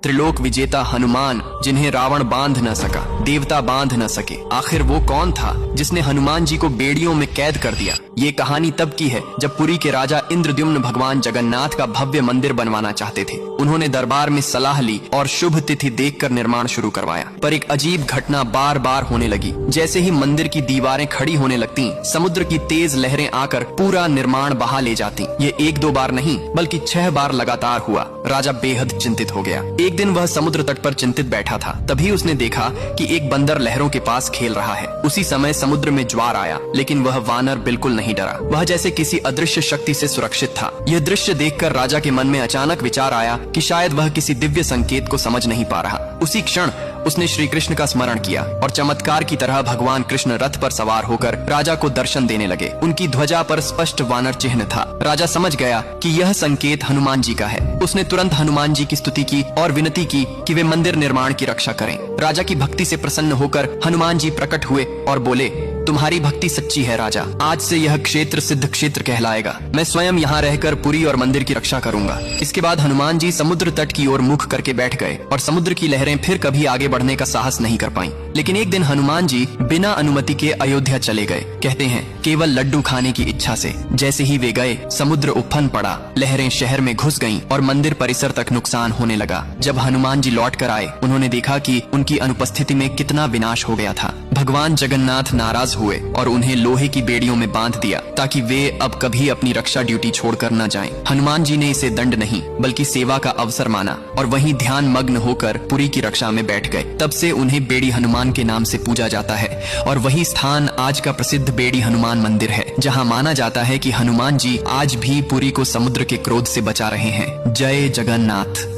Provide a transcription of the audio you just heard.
त्रिलोक विजेता हनुमान, जिन्हें रावण बांध न सका, देवता बांध न सके। आखिर वो कौन था जिसने हनुमान जी को बेड़ियों में कैद कर दिया? ये कहानी तब की है जब पुरी के राजा इंद्रद्युम्न भगवान जगन्नाथ का भव्य मंदिर बनवाना चाहते थे। उन्होंने दरबार में सलाह ली और शुभ तिथि देखकर निर्माण शुरू करवाया। पर एक अजीब घटना बार बार होने लगी। जैसे ही मंदिर की दीवारें खड़ी होने लगती, समुद्र की तेज लहरें आकर पूरा निर्माण बहा ले जाती। ये एक दो बार नहीं बल्कि 6 बार लगातार हुआ। राजा बेहद चिंतित हो गया। एक दिन वह समुद्र तट पर चिंतित बैठा था। तभी उसने देखा कि एक बंदर लहरों के पास खेल रहा है। उसी समय समुद्र में ज्वार आया, लेकिन वह वानर बिल्कुल नहीं डरा। वह जैसे किसी अदृश्य शक्ति से सुरक्षित था। यह दृश्य देखकर राजा के मन में अचानक विचार आया कि शायद वह किसी दिव्य संकेत को समझ नहीं पा रहा। उसी क्षण उसने श्री कृष्ण का स्मरण किया और चमत्कार की तरह भगवान कृष्ण रथ पर सवार होकर राजा को दर्शन देने लगे। उनकी ध्वजा पर स्पष्ट वानर चिन्ह था। राजा समझ गया कि यह संकेत हनुमान जी का है। उसने तुरंत हनुमान जी की स्तुति की और विनती की कि वे मंदिर निर्माण की रक्षा करें। राजा की भक्ति से प्रसन्न होकर हनुमान जी प्रकट हुए और बोले, तुम्हारी भक्ति सच्ची है राजा। आज से यह क्षेत्र सिद्ध क्षेत्र कहलाएगा। मैं स्वयं यहाँ रहकर पुरी और मंदिर की रक्षा करूंगा। इसके बाद हनुमान जी समुद्र तट की ओर मुख करके बैठ गए और समुद्र की लहरें फिर कभी आगे बढ़ने का साहस नहीं कर पाईं। लेकिन एक दिन हनुमान जी बिना अनुमति के अयोध्या चले गए। कहते हैं केवल लड्डू खाने की इच्छा से। जैसे ही वे गए, समुद्र उफन पड़ा, लहरें शहर में घुस गईं और मंदिर परिसर तक नुकसान होने लगा। जब हनुमान जी लौट कर आए, उन्होंने देखा कि उनकी अनुपस्थिति में कितना विनाश हो गया था। भगवान जगन्नाथ नाराज हुए और उन्हें लोहे की बेड़ियों में बांध दिया ताकि वे अब कभी अपनी रक्षा ड्यूटी छोड़कर न जाएं। हनुमान जी ने इसे दंड नहीं बल्कि सेवा का अवसर माना और वहीं ध्यान मग्न होकर पुरी की रक्षा में बैठ गए। तब से उन्हें बेड़ी हनुमान के नाम से पूजा जाता है और वही स्थान आज का प्रसिद्ध बेड़ी हनुमान मंदिर है, जहां माना जाता है कि हनुमान जी आज भी पुरी को समुद्र के क्रोध से बचा रहे हैं। जय जगन्नाथ।